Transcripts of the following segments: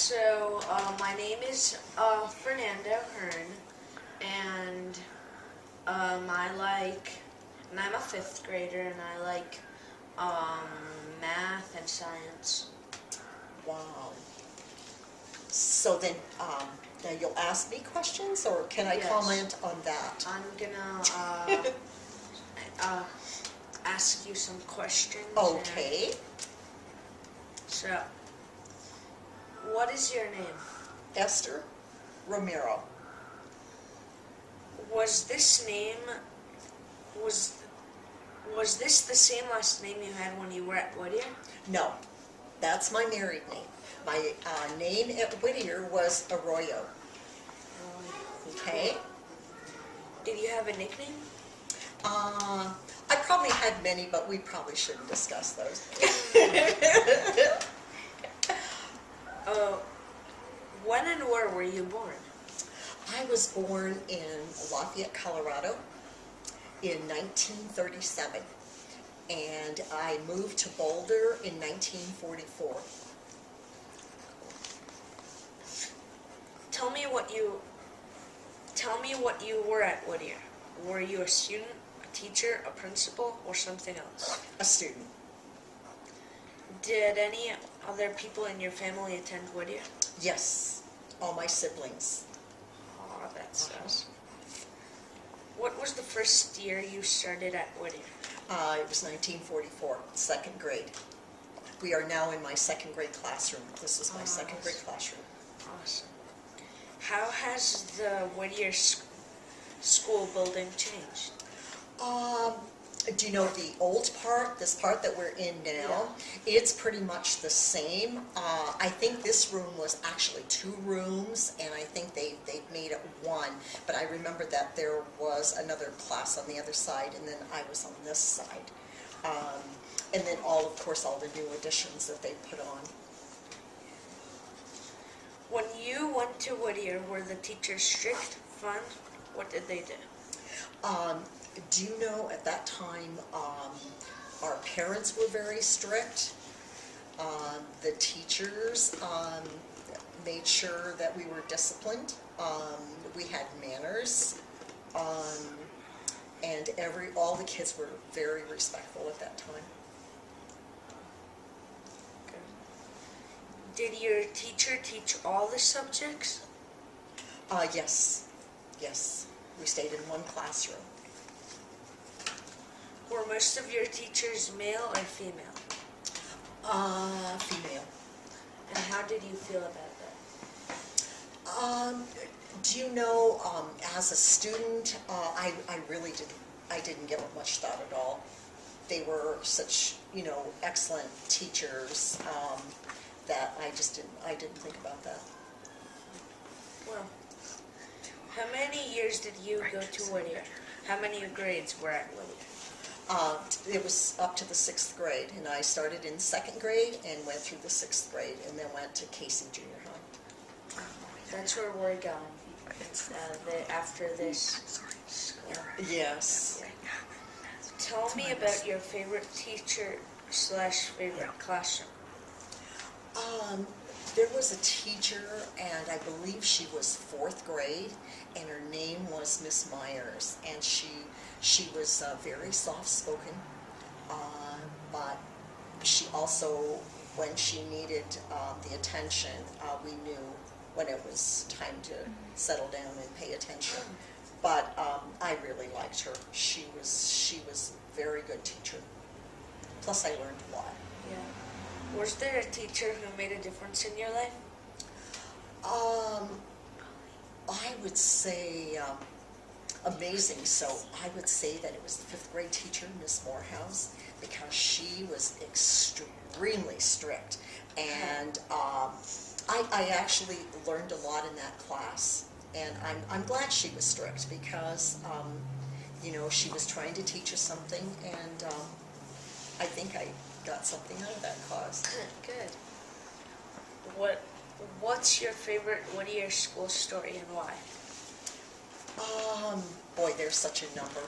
My name is Fernando Hearn, and I'm a fifth grader, and I like math and science. Wow. So then, now you'll ask me questions, or can I Yes. comment on that? I'm gonna ask you some questions. Okay. So, what is your name? Esther Romero. Was this the same last name you had when you were at Whittier? No, that's my married name. My name at Whittier was Arroyo. Okay. Did you have a nickname? I probably had many, but we probably shouldn't discuss those. When and where were you born? I was born in Lafayette, Colorado in 1937, and I moved to Boulder in 1944. Tell me what you were at Whittier. Were you a student, a teacher, a principal, or something else? A student. Did any other people in your family attend Whittier? Yes, all my siblings. Oh, that sucks. What was the first year you started at Whittier? It was 1944, second grade. We are now in my second grade classroom. This is my second grade classroom. Awesome. How has the Whittier school building changed? Do you know the old part, this part that we're in now? Yeah. It's pretty much the same. I think this room was actually 2 rooms, and I think they've made it 1. But I remember that there was another class on the other side, and then I was on this side. And then of course, all the new additions that they put on. When you went to Whittier, were the teachers strict, fun? What did they do? Do you know, at that time, our parents were very strict. The teachers made sure that we were disciplined. We had manners, and all the kids were very respectful at that time. Did your teacher teach all the subjects? Yes. Yes. We stayed in 1 classroom. Were most of your teachers male or female? Female. And how did you feel about that? Do you know, as a student, I didn't give it much thought at all. They were such, excellent teachers, that I didn't think about that. Well, how many years did you go to Whittier? How many grades were at Whittier? It was up to the 6th grade, and I started in 2nd grade and went through the 6th grade, and then went to Casey Junior High. That's where we're going after this. Yes. Tell me about your favorite teacher / favorite classroom. There was a teacher, and I believe she was 4th grade, and her name was Miss Myers, and she was very soft-spoken, but she also, when she needed the attention, we knew when it was time to settle down and pay attention. But I really liked her. She was a very good teacher. Plus, I learned a lot. Yeah. Was there a teacher who made a difference in your life? I would say amazing. So I would say that it was the 5th grade teacher, Miss Morehouse, because she was extremely strict, and I actually learned a lot in that class. And I'm glad she was strict, because she was trying to teach us something, and I think I got something out of that class. Good. What's your favorite Whittier school story, and why? Boy, there's such a number.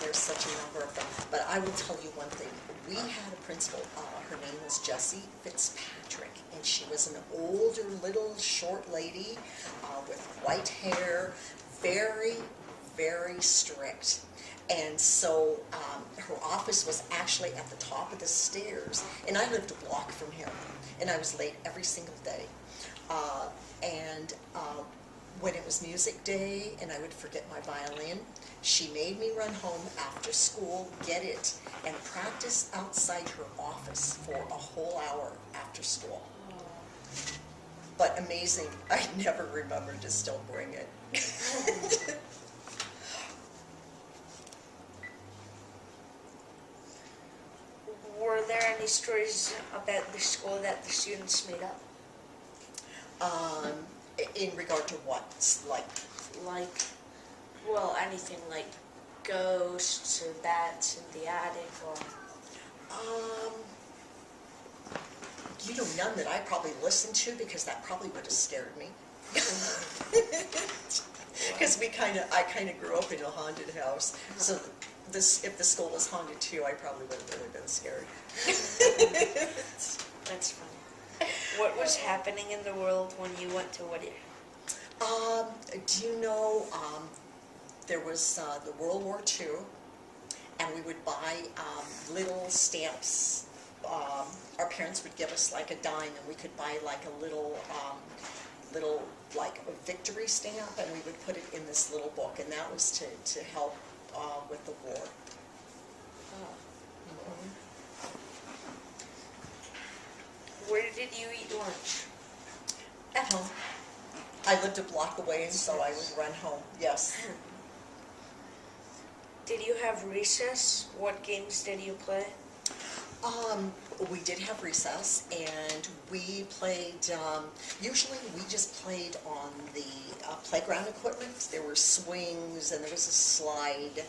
There's such a number of them. But I will tell you one thing. We had a principal, her name was Jessie Fitzpatrick, and she was an older, little, short lady with white hair, very, very strict. And so her office was actually at the top of the stairs, and I lived a block from here, and I was late every single day. When it was music day and I would forget my violin, she made me run home after school, get it, and practice outside her office for a whole hour after school. But amazing, I never remembered to still bring it. Were there any stories about the school that the students made up? In regard to what? Like, well, anything like ghosts or bats in the attic or... None that I probably listened to, because that probably would have scared me. Because I kind of grew up in a haunted house, so if the school was haunted too, I probably would have really been scared. That's funny. What was happening in the world when you went to Whittier? Do you know, there was the World War II, and we would buy little stamps. Our parents would give us like a dime, and we could buy like a little like a victory stamp, and we would put it in this little book, and that was to help with the war. Mm-hmm. Where did you eat lunch? At home. I lived a block away, and so I would run home. Yes. Did you have recess? What games did you play? We did have recess, and we played, usually we just played on the playground equipment. There were swings, and there was a slide.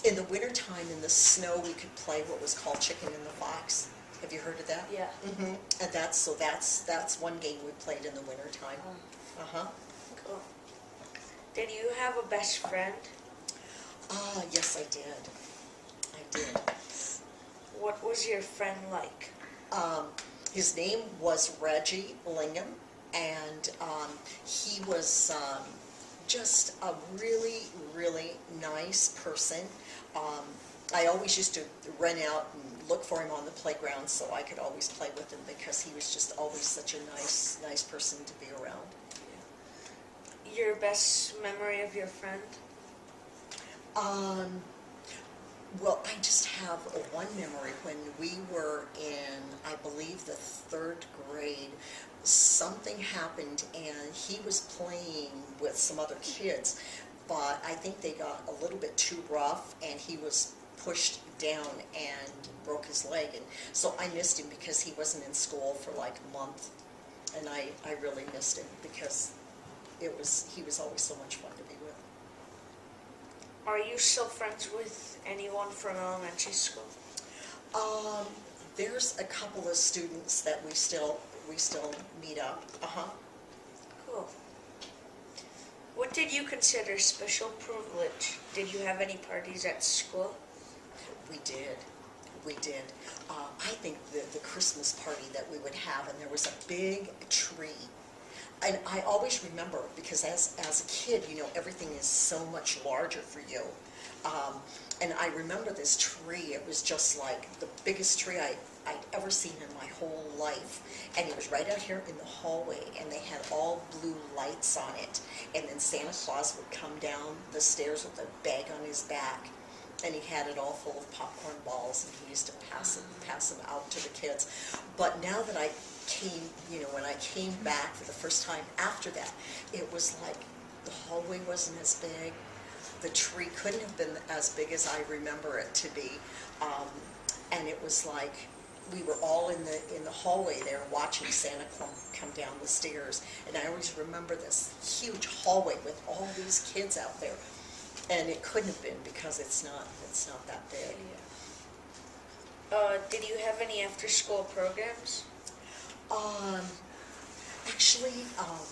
In the wintertime, in the snow, we could play what was called Chicken in the Box. Have you heard of that? Yeah. Mm-hmm. And that's one game we played in the wintertime. Uh-huh. Cool. Did you have a best friend? Yes, I did. I did. What was your friend like? His name was Reggie Lingham, and he was just a really, really nice person. I always used to run out and look for him on the playground so I could always play with him, because he was just always such a nice person to be around. Your best memory of your friend? Well, I just have one memory. When we were in, I believe, the 3rd grade, something happened, and he was playing with some other kids, but I think they got a little bit too rough, and he was pushed down and broke his leg. And so I missed him, because he wasn't in school for like a month, and I really missed him, because he was always so much fun to be with. Are you still friends with anyone from elementary school? There's a couple of students that we still meet up. Cool. What did you consider special privilege? Did you have any parties at school? We did. I think the Christmas party that we would have, and there was a big tree. And I always remember, because as a kid, everything is so much larger for you. And I remember this tree. It was just like the biggest tree I'd ever seen in my whole life. And it was right out here in the hallway, and they had all blue lights on it. And then Santa Claus would come down the stairs with a bag on his back, and he had it all full of popcorn balls, and he used to pass them out to the kids. But now that I came, when I came back for the first time after that, it was like the hallway wasn't as big. The tree couldn't have been as big as I remember it to be. And it was like we were all in the hallway there watching Santa come down the stairs. And I always remember this huge hallway with all these kids out there. And it couldn't have been, because it's not that big. Yeah. Did you have any after-school programs? Actually,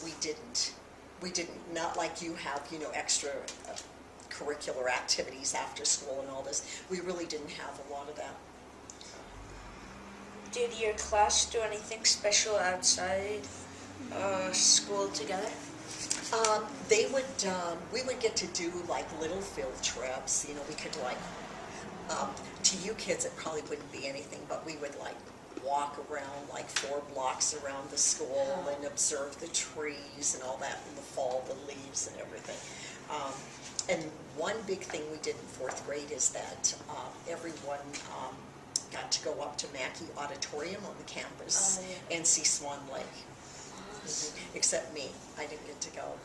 we didn't. We didn't, not like you have, you know, extra curricular activities after school and all this. We really didn't have a lot of that. Did your class do anything special outside school together? We would get to do like little field trips, you know, we could like, to you kids it probably wouldn't be anything, but we would like walk around like 4 blocks around the school and observe the trees and all that in the fall, the leaves and everything. And one big thing we did in 4th grade is that everyone got to go up to Macky Auditorium on the campus and see Swan Lake. Except me, I didn't get to go.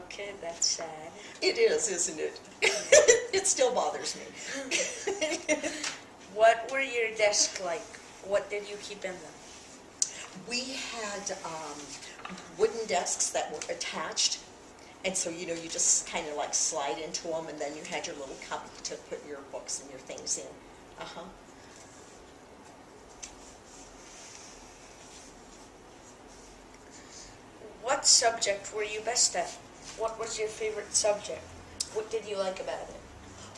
Okay, that's sad. It is, isn't it? It still bothers me. What were your desks like? What did you keep in them? We had wooden desks that were attached, and so, you know, you just kind of like slide into them, and then you had your little cubby to put your books and your things in. What subject were you best at? What was your favorite subject? What did you like about it?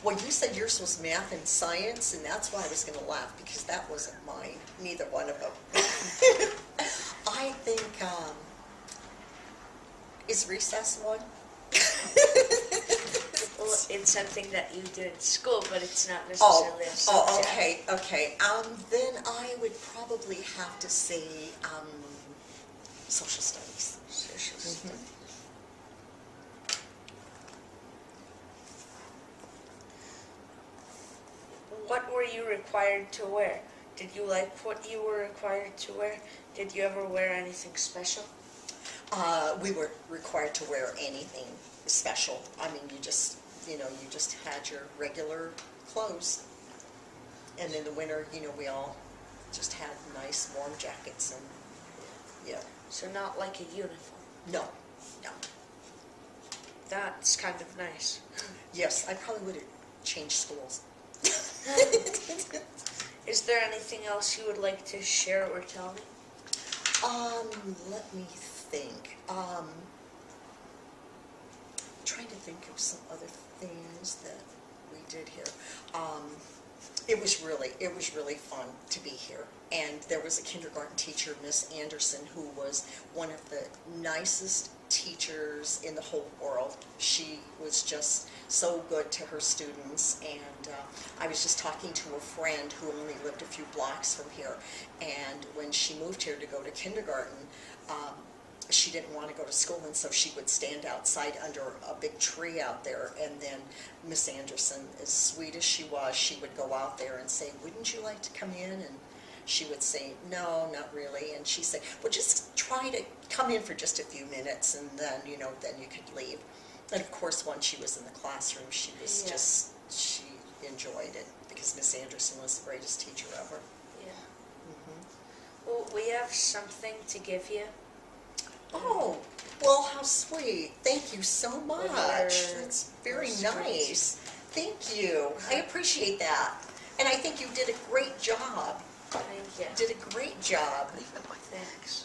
Well, you said yours was math and science, and that's why I was going to laugh, because that wasn't mine, neither one of them. I think, is recess one? Well, it's something that you do at school, but it's not necessarily a subject. Okay. Then I would probably have to say social studies. Social studies. What were you required to wear? Did you like what you were required to wear? Did you ever wear anything special? We were required to wear anything special. I mean, you just had your regular clothes. And in the winter, you know, we all just had nice warm jackets and, yeah. So not like a uniform? No. That's kind of nice. Yes, I probably would have changed schools. Is there anything else you would like to share or tell me? Let me think. Trying to think of some other things that we did here. It was really fun to be here. And there was a kindergarten teacher, Miss Anderson, who was one of the nicest teachers in the whole world. She was just so good to her students, and I was just talking to a friend who only lived a few blocks from here, and when she moved here to go to kindergarten, she didn't want to go to school, and so she would stand outside under a big tree out there, and then Miss Anderson, as sweet as she was, she would go out there and say, "Wouldn't you like to come in?" And she would say, "No, not really." And she'd say, "Well, just try to come in for just a few minutes, and then, you know, then you could leave." And of course, once she was in the classroom, she was she enjoyed it, because Miss Anderson was the greatest teacher ever. Yeah. Well, we have something to give you. Oh, well, how sweet. Thank you so much. That's very nice. Thank you. I appreciate that. And I think you did a great job. Thank you. Did a great job. Thanks.